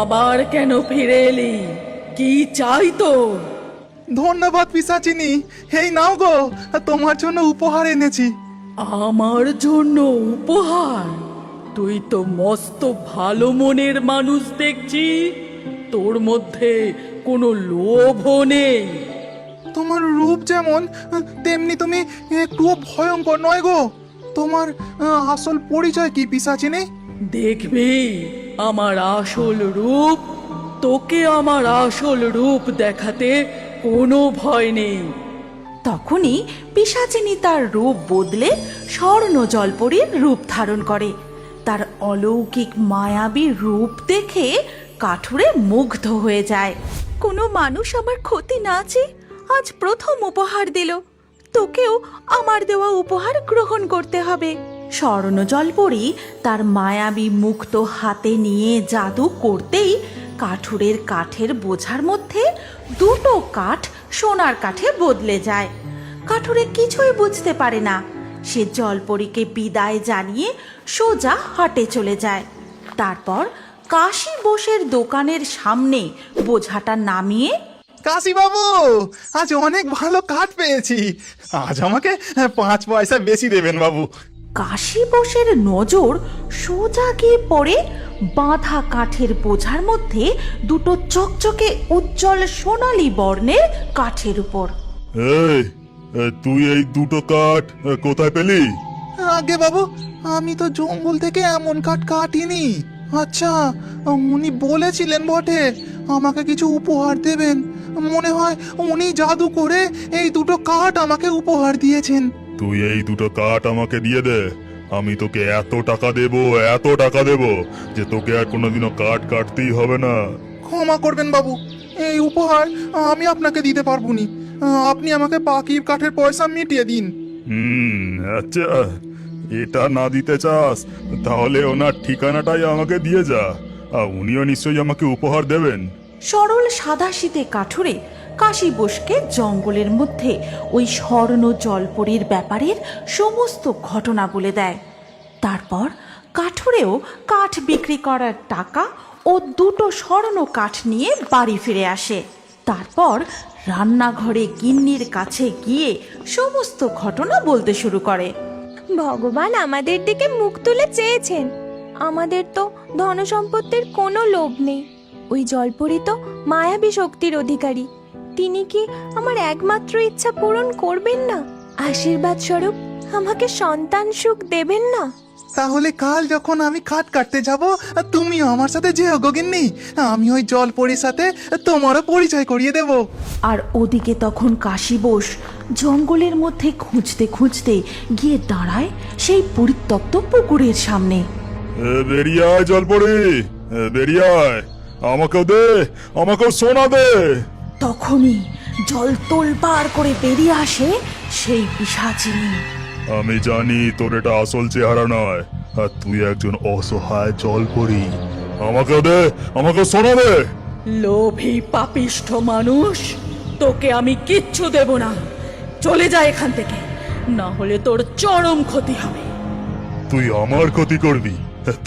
আবার কেন ফিরে এলি? কি চাই তোর? ধন্যবাদ পিশাচিনী, এই নাও গো, তোমার জন্য উপহার এনেছি। আমার জন্য উপহার? তুই তো মস্ত ভালো মনের মানুষ দেখছি। তোর মধ্যে কোনো লোভও নেই। তোমার রূপ যেমন তেমনি তুমি একটুও ভয়ঙ্কর নয় গো। তোমার আসল পরিচয় কি পিশাচিনী? দেখবি আমার আসল রূপ। তোকে আমার আসল রূপ দেখাতে কোনো ভয় নেই। তখনই পিশাচিনী তার রূপ বদলে স্বর্ণ জলপরীর রূপ ধারণ করে। তার অলৌকিক মায়াবী রূপ দেখে কাঠুরে মুগ্ধ হয়ে যায়। কোনো মানুষ আমার ক্ষতি না চেয়ে আজ প্রথম উপহার দিল, তোকেও আমার দেওয়া উপহার গ্রহণ করতে হবে। স্বর্ণ জলপরী তার মায়াবী মুক্ত হাতে নিয়ে জাদু করতেই কাঠুরের কাঠের বোঝার মধ্যে দুটো কাঠ সোনার কাঠে বদলে যায়। কাঠুরে কিছুই বুঝতে পারে না। সে জলপরীকে বিদায় জানিয়ে সোজা হাটে চলে যায়। তারপর কাশী বোসের দোকানের সামনে বোঝাটা নামিয়ে, কাশী বাবু, আজ অনেক ভালো কাঠ পেয়েছি, আজ আমাকে 5 পয়সা বেশি দেবেন বাবু। কাশী বোসের নজর সোজা গিয়ে পড়ে বাঁধা কাঠের বোঝার মধ্যে দুটো চকচকে উজ্জ্বল সোনালী বর্ণের কাঠের উপর। এই, তুই এই দুটো কাঠ কোথায় পেলি? আগে বাবু, আমি তো জঙ্গল থেকে এমন কাঠ কাটিনি। আচ্ছা, উনি বলেছিলেন বটে আমাকে কিছু উপহার দেবেন। মনে হয় উনি জাদু করে এই দুটো কাঠ আমাকে উপহার দিয়েছেন। তুই এই দুটো কাঠ আমাকে দিয়ে দে, আমি তোকে এত টাকা দেব যে তোকে আর কোনোদিনও কাঠ কাটতেই হবে না। ক্ষমা করবেন বাবু, এই উপহার আমি আপনাকে দিতে পারবো নি। আপনি আমাকে বাকি কাঠের পয়সা মিটিয়ে দিন। আচ্ছা, এটা না দিতে চাস তাহলে ওনার ঠিকানাটাই আমাকে দিয়ে যা, আর উনিও নিশ্চয়ই আমাকে উপহার দেবেন। সরল সাদাশীতে কাঠুরে কাশী বোসকে জঙ্গলের মধ্যে ওই স্বর্ণ জলপরীর ব্যাপারের সমস্ত ঘটনা বলে দেয়। তারপর কাঠুরেও কাঠ বিক্রি করার টাকা ও দুটো স্বর্ণ কাঠ নিয়ে বাড়ি ফিরে আসে। তারপর রান্নাঘরে গিন্নির কাছে গিয়ে সমস্ত ঘটনা বলতে শুরু করে। ভগবান আমাদের দিকে মুখ তুলে চেয়েছেন। আমাদের তো ধনসম্পত্তির কোনো লোভ নেই। ওই জলপরী তো মায়াবী শক্তির অধিকারী। তিনি কি আমার একমাত্র ইচ্ছা পূরণ করবেন না? আশীর্বাদ স্বরূপ আমাকে সন্তান সুখ দেবেন না? তাহলে কাল যখন আমি কাঠ কাটতে যাব, তুমিও আমার সাথে যেও গো গিন্নি। আমি ওই জলপরীর সাথে তোমারও পরিচয় করিয়ে দেব। আর ওদিকে তখন কাশী বোস জঙ্গলের মধ্যে খুঁজতে খুঁজতে গিয়ে দাঁড়ায় সেই পরিত্যক্ত পুকুরের সামনে। বেরিয়ে আয় জলপরি, বেরিয়ে আয়, আমাকেও সোনা দে। তখনই জল তোলপাড় করে বেরিয়ে আসে সেই পিশাচিনী। আমি জানি তোর এটা আসল চেহারা নয়, আর তুই একজন অসহায় জলপরি। আমাকে সোনা দে। লোভী পাপিষ্ঠ মানুষ, তোকে আমি কিচ্ছু দেব না। চলে যা এখান থেকে, না হলে তোর চরম ক্ষতি হবে। তুই আমার ক্ষতি করবি?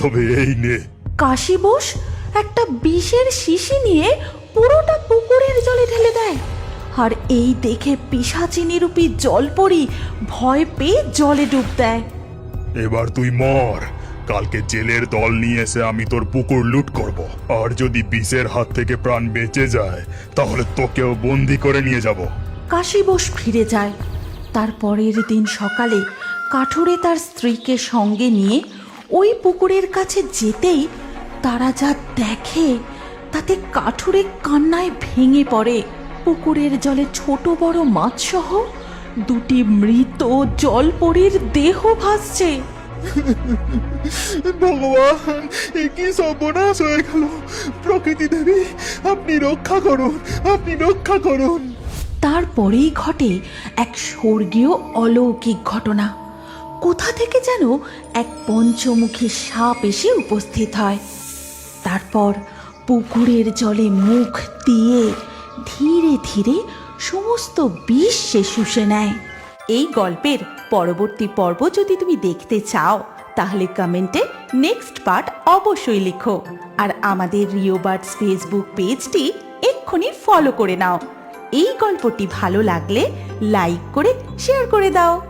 তবে এই নে। কাশী বোস একটা বিষের শিশি নিয়ে পুরোটা পুকুরের জলে ঢেলে দেয়। আর এই দেখে পিশাচিনী রূপী জলপরি ভয় পেয়ে জলে ডুব দেয়। এবার তুই মর, কালকে জেলের দল নিয়ে এসে আমি তোর পুকুর লুট করব, আর যদি বিষের হাত থেকে প্রাণ বেঁচে যায় তাহলে তোকেও বন্দি করে নিয়ে যাব। কাশী বোস ফিরে যায়। তার পরের দিন সকালে কাঠুরে তার স্ত্রীকে সঙ্গে নিয়ে ওই পুকুরের কাছে যেতেই তারা যা দেখে তাতে কাঠুরে কান্নায় ভেঙে পড়ে। পুকুরের জলে ছোট বড় মাছ সহ দুটি মৃত জলপরীর দেহ ভাসছে। ভগবান, এ কি সর্বনাশ হয়ে গেল! প্রকৃতি দেবী, আপনি রক্ষা করুন, আপনি রক্ষা করুন। তারপরেই ঘটে এক স্বর্গীয় অলৌকিক ঘটনা। কোথা থেকে যেন এক পঞ্চমুখী সাপ এসে উপস্থিত হয়। তারপর পুকুরের জলে মুখ দিয়ে ধীরে ধীরে সমস্ত বিষ সে শুষে নেয়। এই গল্পের পরবর্তী পর্ব যদি তুমি দেখতে চাও তাহলে কমেন্টে নেক্সট পার্ট অবশ্যই লিখো। আর আমাদের রিও বার্ডস ফেসবুক পেজটি এক্ষুনি ফলো করে নাও। এই গল্পটি ভালো লাগলে লাইক করে শেয়ার করে দাও।